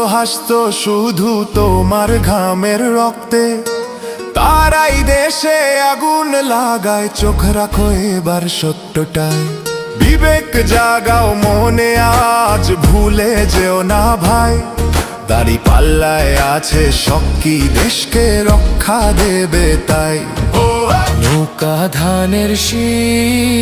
হাসতো শুধু তোমার ঘামের রক্তে। তারাই দেশে আগুন লাগায়, চোখ রাখো এবার সত্যটায়। বিবেক জাগাও মনে, আজ ভুলে যেও না ভাই। দাড়ি পাল্লায় আছে শক্তি, দেশকে রক্ষা দেবে তাই। নৌকা ধানের শীষ